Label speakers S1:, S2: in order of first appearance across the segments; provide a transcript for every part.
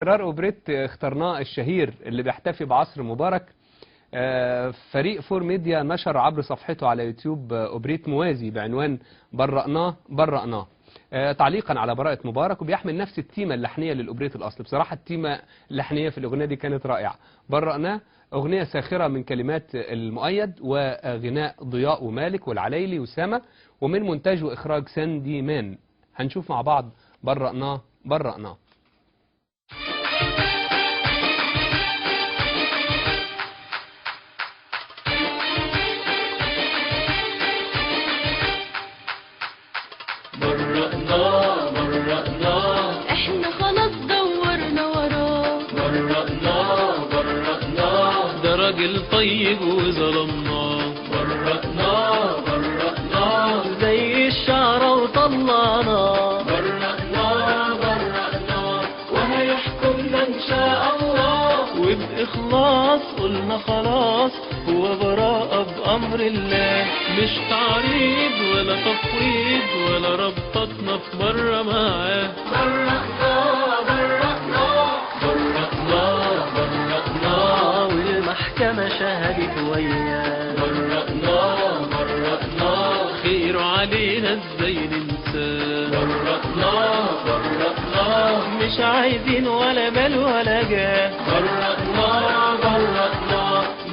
S1: قرار اوبريت اخترناه الشهير اللي بيحتفي بعصر مبارك. فريق فور ميديا نشر عبر صفحته على يوتيوب اوبريت موازي بعنوان برأناه تعليقا على براءة مبارك، وبيحمل نفس التيمة اللحنية للأوبريت الأصل. بصراحة التيمة اللحنية في الأغنية دي كانت رائعة. برأناه أغنية ساخرة من كلمات المؤيد وغناء ضياء ومالك والعليلي وسامة، ومن مونتاج وإخراج ساندي مان. هنشوف مع بعض برأناه.
S2: احنا خلاص دورنا وراه.
S3: برأناه ده راجل طيب وظلمناه. برأناه زي الشعرة وطلعناه. برأناه وهيحكمنا ان شاء الله، وبإخلاص قلنا خلاص هو براءة بأمر الله، مش تعريض ولا تفويض ولا ربطتنا في مرة معاه. برأناه والمحكمة شهدت وياه. برأناه خيره علينا ازاي ننساه. برأناه مش عايزين ولا مال ولا جاه. برأناه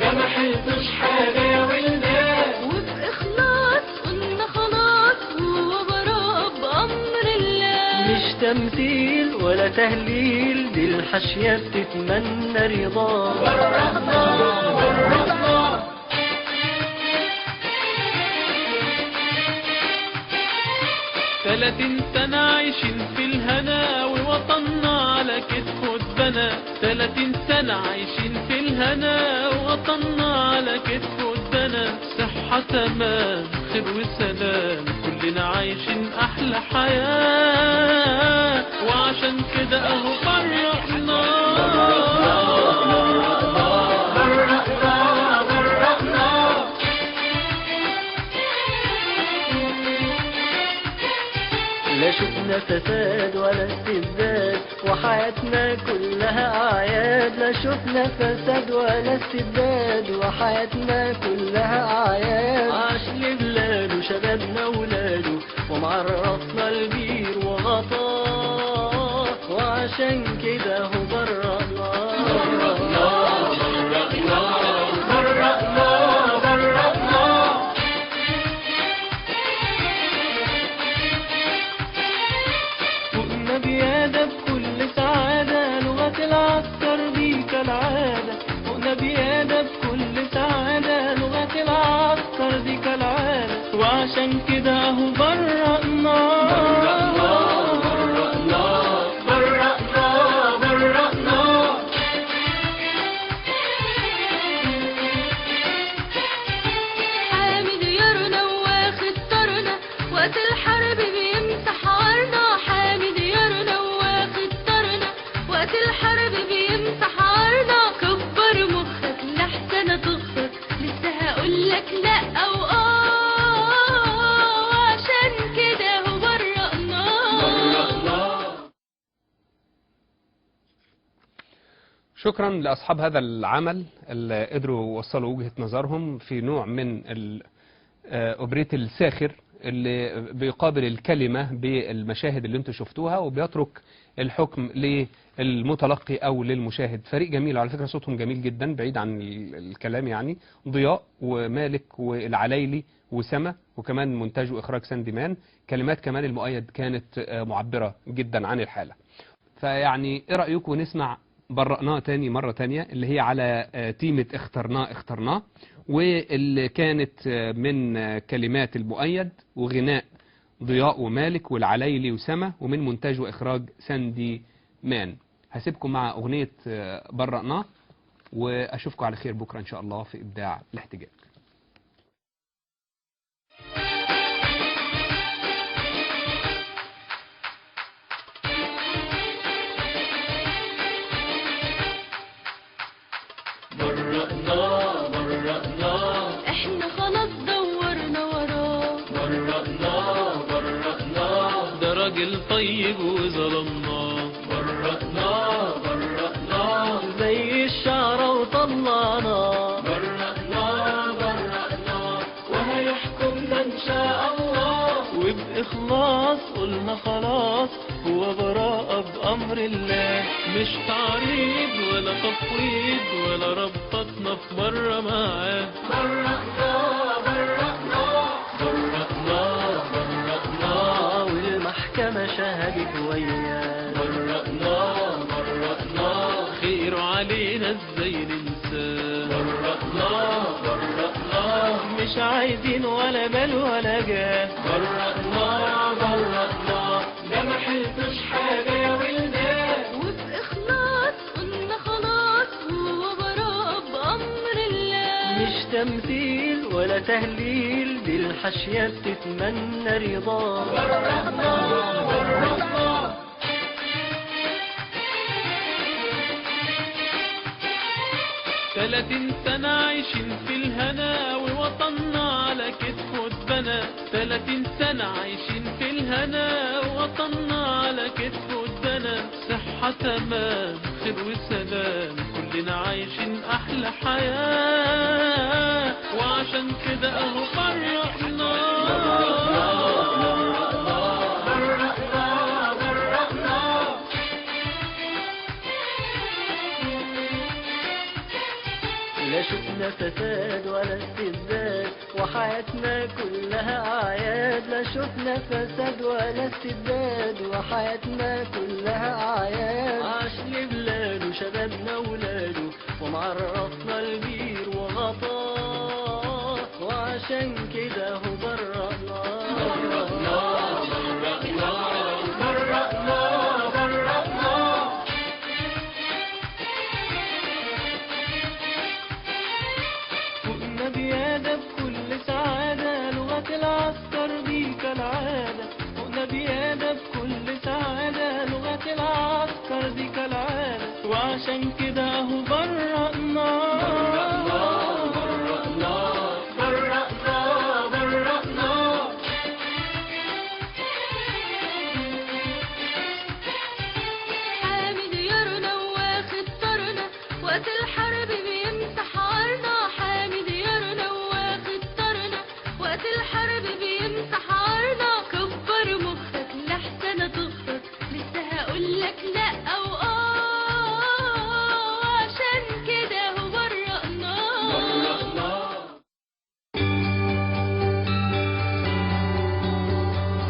S3: ده ما حلتوش حاجة يا ولدان،
S2: وبإخلاص قلنا خلاص هو براء بأمر الله،
S3: مش تمثيل ولا تهليل، دي الحاشية بتتمنى رضاه. برأناه 30 سنة عايشين في الهنا ووطننا على كتفه اتبنى. 30 سنة عايشين في الهنا ووطننا على كتفه اتبنى. صحة تمام خير وسلام كلنا عايشين أحلى حياة، وعشان كده أهو برأناه. لا شفنا فساد ولا استبداد وحياتنا كلها أعياد. لا شفنا فساد ولا استبداد وحياتنا كلها أعياد. عاش لبلاده شبابنا ولاده ومعرفنا البير وغطاه، وعشان كده هو برأناه. بيادة بكل سعادة، لغة العسكر دي كالعادة. فوقنا بيادة بكل سعادة، لغة العسكر دي كالعادة، وعشان كده اهو برأناه.
S2: حامي ديارنا واخد طارنا، وقت الحرب بيمسح عارنا. حامي ديارنا واخد طارنا، وقت الحرب بيمسح عارنا. كبر مخك لحسن تخسر، لسه هقولك لا او وعشان كده هو برأناه.
S1: شكرا لأصحاب هذا العمل اللي قدروا يوصلوا وجهة نظرهم في نوع من الأوبريت الساخر اللي بيقابل الكلمة بالمشاهد اللي انتوا شفتوها، وبيترك الحكم للمتلقي أو للمشاهد. فريق جميل على فكرة، صوتهم جميل جدا بعيد عن الكلام يعني. ضياء ومالك والعليلي وسما، وكمان مونتاج وإخراج ساندي مان. كلمات كمان المؤيد كانت معبرة جدا عن الحالة. فيعني ايه رأيكم نسمع برأناه تاني مرة تانية، اللي هي على تيمة اخترناه، واللي كانت من كلمات المؤيد وغناء ضياء ومالك والعليلي وسما، ومن مونتاج وإخراج ساندي مان. هسيبكم مع أغنية برأناه، وأشوفكم على خير بكرة إن شاء الله في إبداع الاحتجاج.
S3: برأناه
S2: احنا خلاص دورنا وراه.
S3: برأناه ده راجل طيب وظلمناه. برأناه طلعنا. برأنا وهيحكمنا إن شاء الله، وبإخلاص قلنا خلاص هو براءة بأمر الله. مش تعريض ولا تفويض ولا ربطتنا في مرة معاه. برأنا والمحكمة شهدت وياه. برأنا خير علينا ازاي ننساه. برأنا مش عايزين ولا مال ولا جاه. برأنا ده ما حلتوش حاجة يا ولدان،
S2: وبإخلاص قلنا خلاص هو براء بأمر الله.
S3: مش تمثيل ولا تهليل، دي الحاشية بتتمنى رضاه. برأنا 30 سنة عايشين في الهنا ووطننا على كتفه اتبنى. 30 سنة عايشين في الهنا ووطننا على كتفه اتبنى. صحة تمام خير وسلام كلنا عايشين أحلى حياة، وعشان كده أهو فرحنا. لا شفنا فساد ولا استبداد وحياتنا كلها أعياد. لا شفنا فساد ولا استبداد وحياتنا كلها أعياد. عاش لبلاده شبابنا ولاده ومعرفنا البير وغطاه، وعشان كده هو برأنا. بيادة بكل سعادة، لغة العسكر دي كالعادة. فوقنا بيادة بكل سعادة، لغة العسكر دي كالعادة، وعشان كده اهو برأنا.